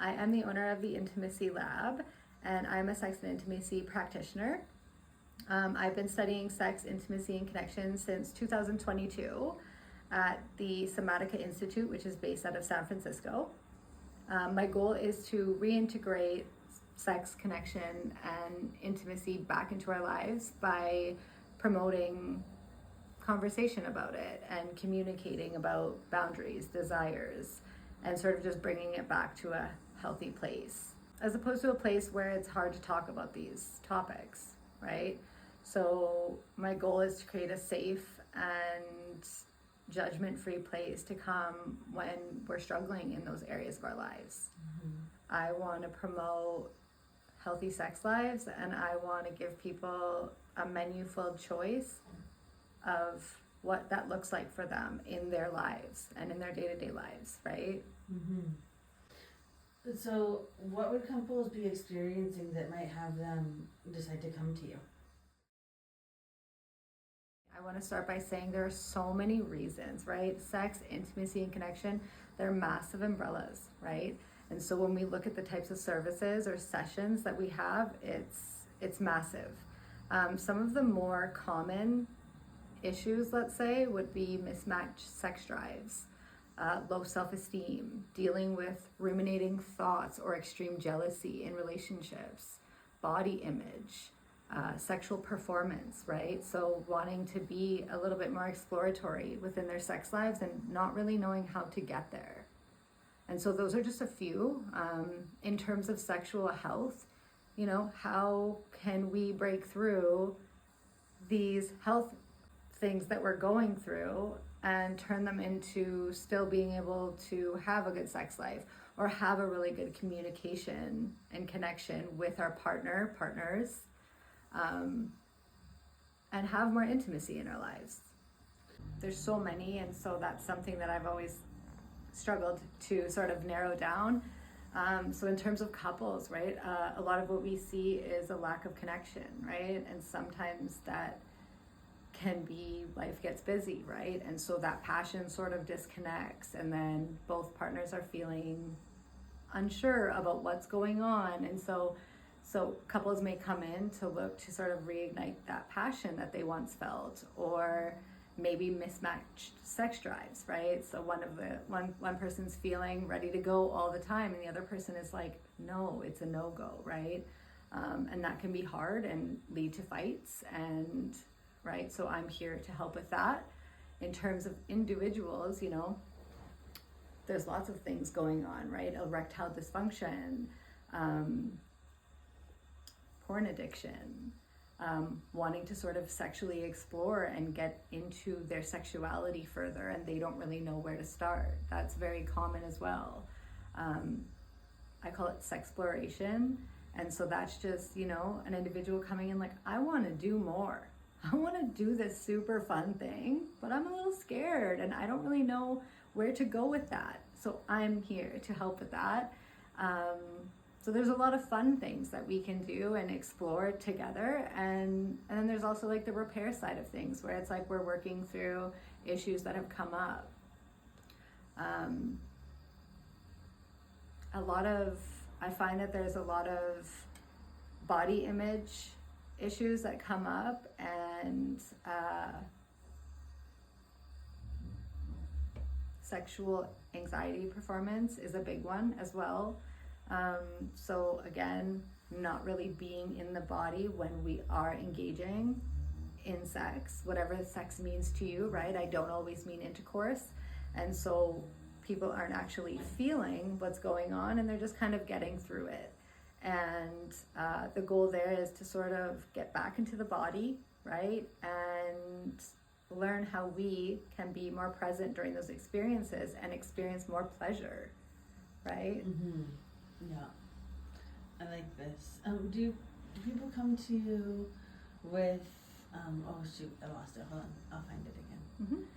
I am the owner of the Intimacy Lab, and I'm a sex and intimacy practitioner. I've been studying sex, intimacy, and connection since 2022 at the Somatica Institute, which is based out of San Francisco. My goal is to reintegrate sex, connection, and intimacy back into our lives by promoting conversation about it and communicating about boundaries, desires, and sort of just bringing it back to a healthy place, as opposed to a place where it's hard to talk about these topics, right? So my goal is to create a safe and judgment-free place to come when we're struggling in those areas of our lives. I want to promote healthy sex lives, and I want to give people a menu-filled choice of what that looks like for them in their lives and in their day-to-day lives, right? So what would couples be experiencing that might have them decide to come to you? I want to start by saying there are so many reasons, right? Sex, intimacy, and connection, they're massive umbrellas, right? And so when we look at the types of services or sessions that we have, it's massive. Some of the more common issues, let's say, would be mismatched sex drives, low self-esteem, dealing with ruminating thoughts or extreme jealousy in relationships, body image, sexual performance, right? So wanting to be a little bit more exploratory within their sex lives and not really knowing how to get there. And so those are just a few. In terms of sexual health, you know, how can we break through these health things that we're going through and turn them into still being able to have a good sex life or have a really good communication and connection with our partners, and have more intimacy in our lives. There's so many, and so that's something that I've always struggled to sort of narrow down. So in terms of couples, right, a lot of what we see is a lack of connection, right? And sometimes that can be life gets busy, right? And so that passion sort of disconnects, and then both partners are feeling unsure about what's going on. And so couples may come in to look to sort of reignite that passion that they once felt, or maybe mismatched sex drives, right? So one person's feeling ready to go all the time, and the other person is like, no, it's a no-go, right? And that can be hard and lead to fights, and right, so I'm here to help with that. In terms of individuals, you know, there's lots of things going on, right? Erectile dysfunction, porn addiction, wanting to sort of sexually explore and get into their sexuality further, and they don't really know where to start. That's very common as well. I call it sexploration. And so that's just, you know, an individual coming in like, I want to do more. I want to do this super fun thing, but I'm a little scared and I don't really know where to go with that. So I'm here to help with that. So there's a lot of fun things that we can do and explore together. And then there's also like the repair side of things, where it's like we're working through issues that have come up. I find that there's a lot of body image issues that come up, and sexual anxiety performance is a big one as well. So again, not really being in the body when we are engaging in sex, whatever sex means to you, right? I don't always mean intercourse. And so people aren't actually feeling what's going on, and they're just kind of getting through it. And the goal there is to sort of get back into the body, right? And learn how we can be more present during those experiences and experience more pleasure, right? Yeah, I like this. Do people come to you with, oh shoot, I lost it, hold on, I'll find it again.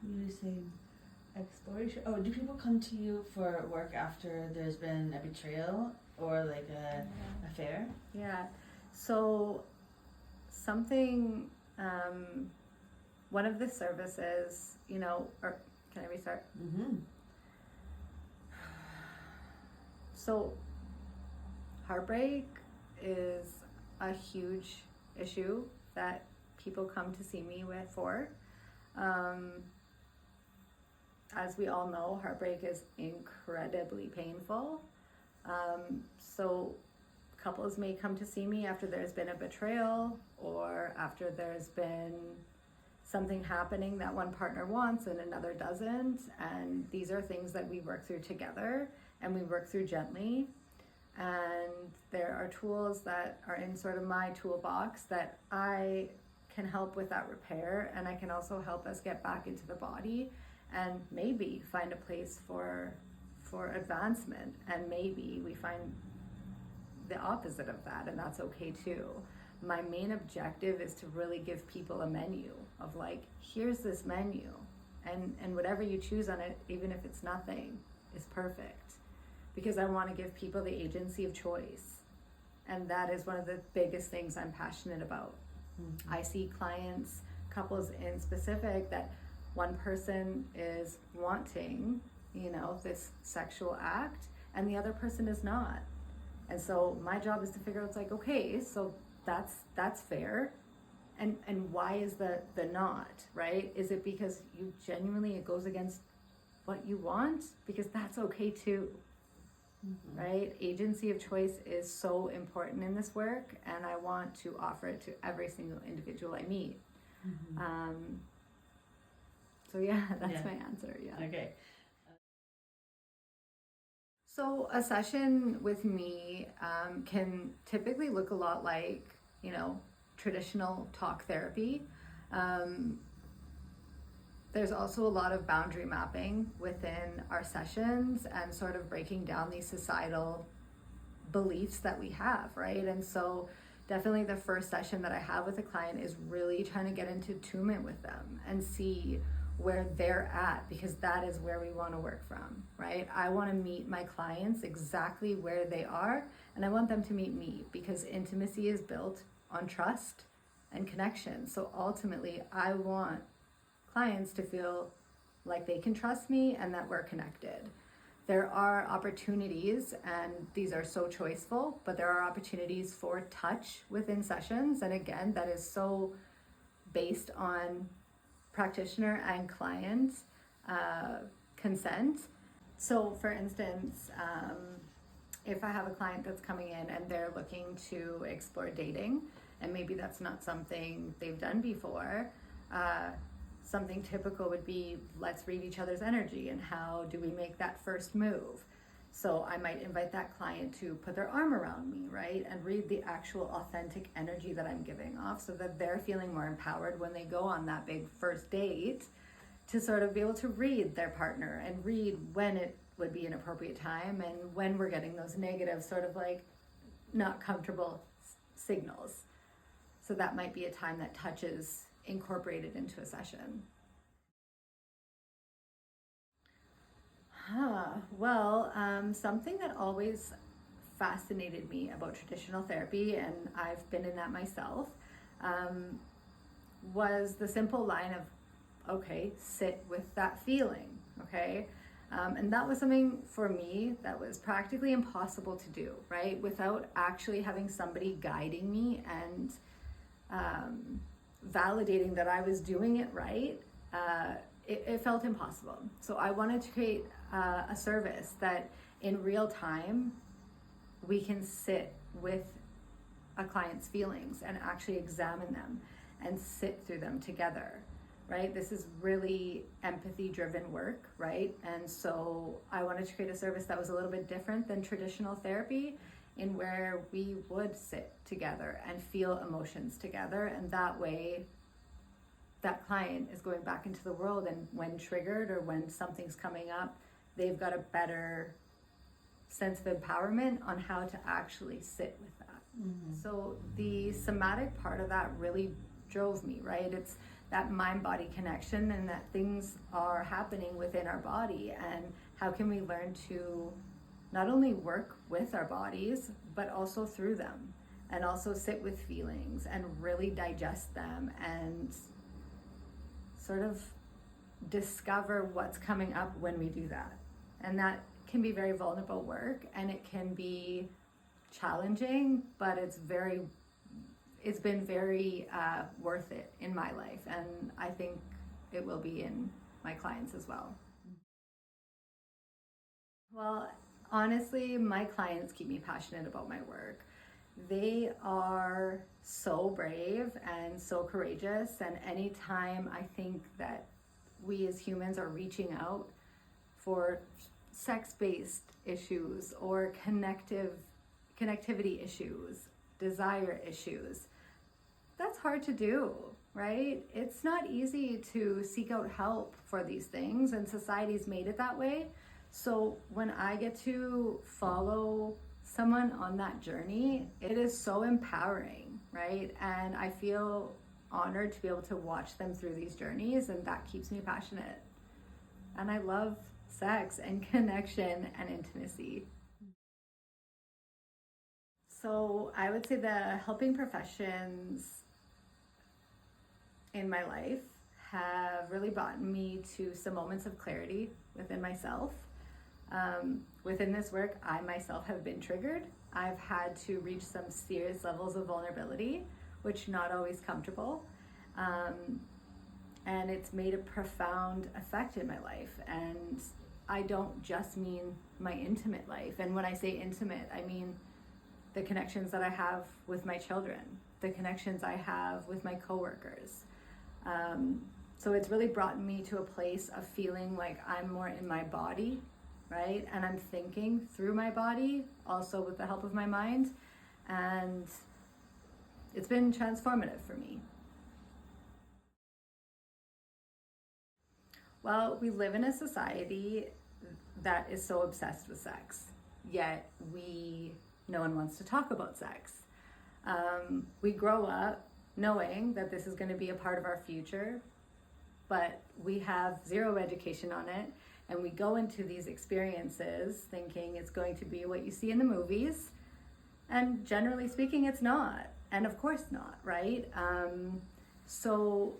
You were saying exploration. Oh, do people come to you for work after there's been a betrayal or like a affair? Yeah. So something, one of the services, you know, or can I restart? So heartbreak is a huge issue that people come to see me for. As we all know, heartbreak is incredibly painful. So couples may come to see me after there's been a betrayal, or after there's been something happening that one partner wants and another doesn't. And these are things that we work through together, and we work through gently. And there are tools that are in sort of my toolbox that I can help with that repair, and I can also help us get back into the body and maybe find a place for advancement. And maybe we find the opposite of that, and that's okay too. My main objective is to really give people a menu of like, here's this menu, and whatever you choose on it, even if it's nothing, is perfect, because I want to give people the agency of choice. And that is one of the biggest things I'm passionate about. Mm-hmm. I see clients, couples in specific, that one person is wanting, this sexual act, and the other person is not. And so my job is to figure out, it's like, okay, so that's fair. And why is the not, right? Is it because you genuinely, it goes against what you want? Because that's okay too. Mm-hmm. Right? Agency of choice is so important in this work, and I want to offer it to every single individual I meet. Mm-hmm. So yeah, that's my answer. Yeah. Okay. So a session with me can typically look a lot like, traditional talk therapy. There's also a lot of boundary mapping within our sessions, and sort of breaking down these societal beliefs that we have, right? And so definitely the first session that I have with a client is really trying to get into attunement with them and see where they're at, because that is where we want to work from, right? I want to meet my clients exactly where they are, and I want them to meet me, because intimacy is built on trust and connection. So ultimately, I want clients to feel like they can trust me and that we're connected. There are opportunities, and these are so choiceful, but there are opportunities for touch within sessions. And again, that is so based on practitioner and client consent. So for instance, if I have a client that's coming in and they're looking to explore dating, and maybe that's not something they've done before, something typical would be, let's read each other's energy, and how do we make that first move? So I might invite that client to put their arm around me, right? And read the actual authentic energy that I'm giving off, so that they're feeling more empowered when they go on that big first date, to sort of be able to read their partner and read when it would be an appropriate time, and when we're getting those negative, sort of like not comfortable signals. So that might be a time that touch is incorporated into a session. Something that always fascinated me about traditional therapy, and I've been in that myself, was the simple line of, okay, sit with that feeling, okay? And that was something for me that was practically impossible to do, right? Without actually having somebody guiding me and validating that I was doing it right, it felt impossible. So I wanted to create a service that in real time we can sit with a client's feelings and actually examine them and sit through them together, right? This is really empathy driven work, right? And so I wanted to create a service that was a little bit different than traditional therapy, in where we would sit together and feel emotions together, and that way that client is going back into the world, and when triggered or when something's coming up, they've got a better sense of empowerment on how to actually sit with that. Mm-hmm. So the somatic part of that really drove me, right? It's that mind-body connection, and that things are happening within our body, and how can we learn to not only work with our bodies, but also through them, and also sit with feelings and really digest them, and sort of discover what's coming up when we do that. And that can be very vulnerable work, and it can be challenging, but it's been very worth it in my life, and I think it will be in my clients as well. Well, honestly, my clients keep me passionate about my work. They are so brave and so courageous, and anytime I think that we as humans are reaching out for sex-based issues or connectivity issues, desire issues, that's hard to do, right? It's not easy to seek out help for these things, and society's made it that way. So when I get to follow someone on that journey, it is so empowering, right? And I feel honored to be able to watch them through these journeys, and that keeps me passionate. And I love sex and connection and intimacy. So I would say the helping professions in my life have really brought me to some moments of clarity within myself. Within this work, I myself have been triggered. I've had to reach some serious levels of vulnerability, which not always comfortable. And it's made a profound effect in my life. And I don't just mean my intimate life. And when I say intimate, I mean the connections that I have with my children, the connections I have with my coworkers. So it's really brought me to a place of feeling like I'm more in my body, right? And I'm thinking through my body, also with the help of my mind. And it's been transformative for me. Well, we live in a society that is so obsessed with sex, yet no one wants to talk about sex. We grow up knowing that this is going to be a part of our future, but we have zero education on it, and we go into these experiences thinking it's going to be what you see in the movies, and generally speaking, it's not, and of course not, right? So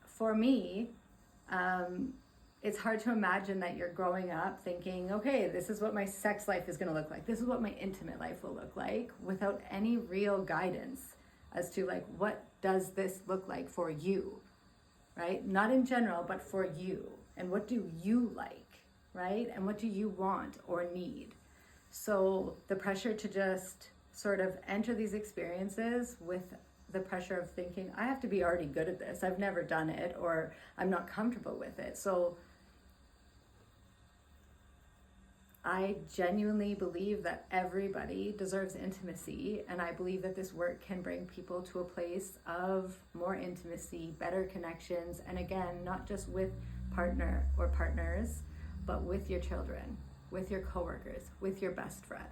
for me, it's hard to imagine that you're growing up thinking, okay, this is what my sex life is going to look like, this is what my intimate life will look like, without any real guidance as to like, what does this look like for you, right? Not in general, but for you. And what do you like, right? And what do you want or need? So the pressure to just sort of enter these experiences with the pressure of thinking, I have to be already good at this, I've never done it, or I'm not comfortable with it. So I genuinely believe that everybody deserves intimacy, and I believe that this work can bring people to a place of more intimacy, better connections, and again, not just with partner or partners, but with your children, with your coworkers, with your best friend.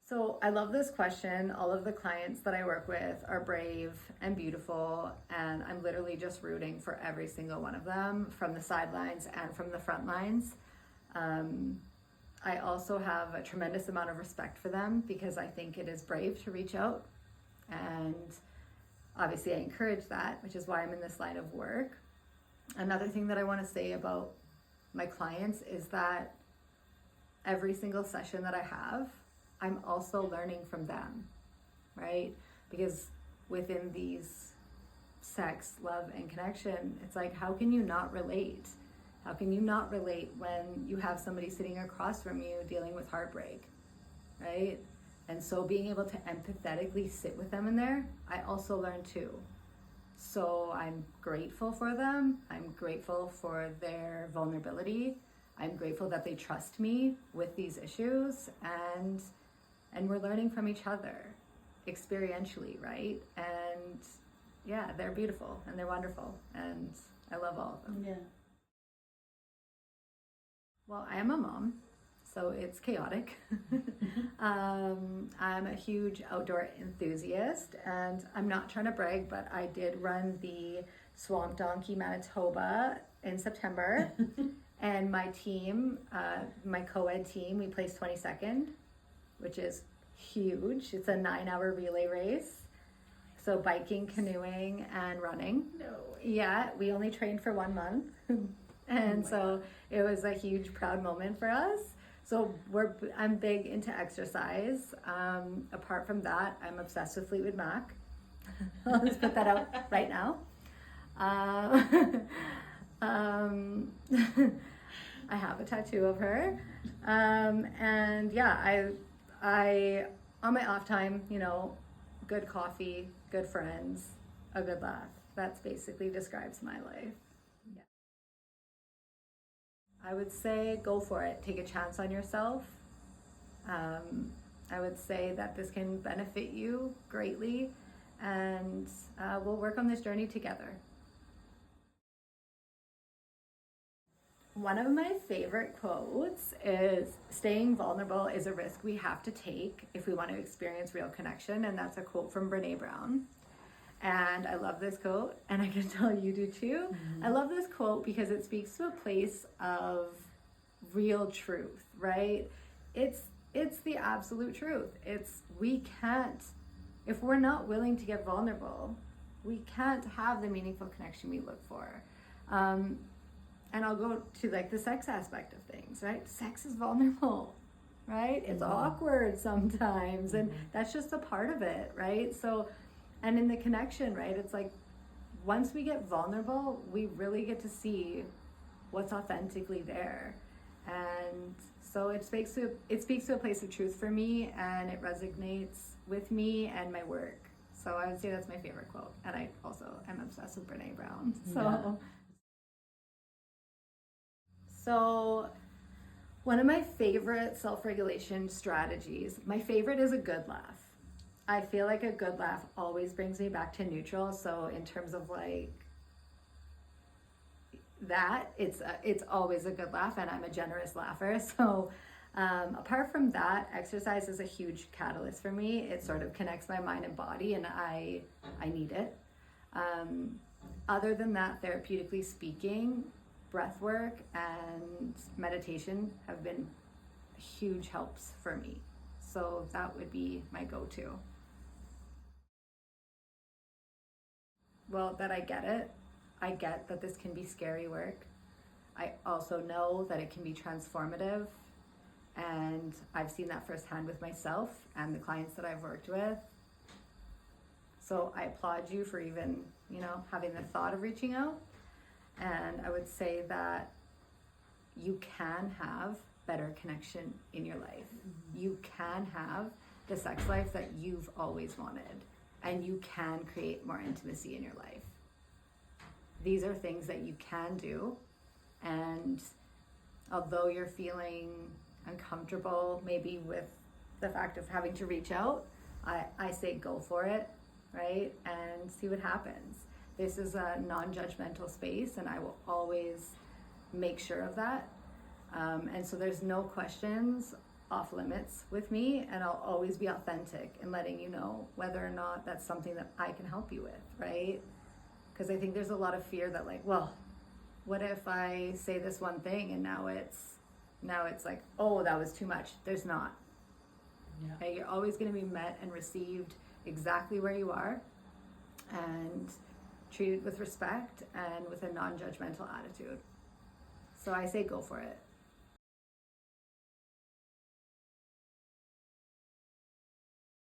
So I love this question. All of the clients that I work with are brave and beautiful, and I'm literally just rooting for every single one of them from the sidelines and from the front lines. I also have a tremendous amount of respect for them because I think it is brave to reach out, and obviously I encourage that, which is why I'm in this line of work. Another thing that I want to say about my clients is that every single session that I have, I'm also learning from them, right? Because within these sex, love, and connection, it's like, how can you not relate? How can you not relate when you have somebody sitting across from you dealing with heartbreak, right? And so being able to empathetically sit with them in there, I also learn too. So I'm grateful for them. I'm grateful for their vulnerability. I'm grateful that they trust me with these issues, and we're learning from each other experientially, right? And yeah, they're beautiful and they're wonderful, and I love all of them. Yeah. Well, I am a mom, so it's chaotic. I'm a huge outdoor enthusiast, and I'm not trying to brag, but I did run the Swamp Donkey Manitoba in September. And my team, my co-ed team, we placed 22nd, which is huge. It's a 9-hour relay race. So biking, canoeing, and running. No. Yeah, we only trained for 1 month. And so it was a huge proud moment for us. So I'm big into exercise. Apart from that, I'm obsessed with Fleetwood Mac. I'll just put that out right now. I have a tattoo of her. And yeah, I on my off time, good coffee, good friends, a good laugh. That's basically describes my life. Yeah. I would say go for it. Take a chance on yourself. I would say that this can benefit you greatly, and we'll work on this journey together. One of my favorite quotes is, "Staying vulnerable is a risk we have to take if we want to experience real connection," and that's a quote from Brene Brown. And I love this quote, and I can tell you do too. I love this quote because it speaks to a place of real truth, right? It's the absolute truth. We can't, if we're not willing to get vulnerable, we can't have the meaningful connection we look for. And I'll go to like the sex aspect of things, right? Sex is vulnerable, right? It's awkward sometimes, and that's just a part of it, right? So, and in the connection, right? It's like, once we get vulnerable, we really get to see what's authentically there. And so it speaks to a place of truth for me, and it resonates with me and my work. So I would say that's my favorite quote. And I also am obsessed with Brene Brown. So one of my favorite self-regulation strategies, my favorite is a good laugh. I feel like a good laugh always brings me back to neutral. So in terms of like that, it's always a good laugh, and I'm a generous laugher. So apart from that, exercise is a huge catalyst for me. It sort of connects my mind and body, and I need it. Other than that, therapeutically speaking, breath work and meditation have been huge helps for me. So that would be my go-to. Well, that I get it. I get that this can be scary work. I also know that it can be transformative, and I've seen that firsthand with myself and the clients that I've worked with. So I applaud you for even, having the thought of reaching out. And I would say that you can have better connection in your life. You can have the sex life that you've always wanted, and you can create more intimacy in your life. These are things that you can do, and although you're feeling uncomfortable maybe with the fact of having to reach out, I say go for it, right? And see what happens. This is a non-judgmental space, and I will always make sure of that. And so there's no questions off limits with me, and I'll always be authentic in letting you know whether or not that's something that I can help you with, right? Because I think there's a lot of fear that like, well, what if I say this one thing and now it's like, oh, that was too much. There's not. Yeah. Okay, you're always going to be met and received exactly where you are, and treated with respect and with a non-judgmental attitude. So I say go for it.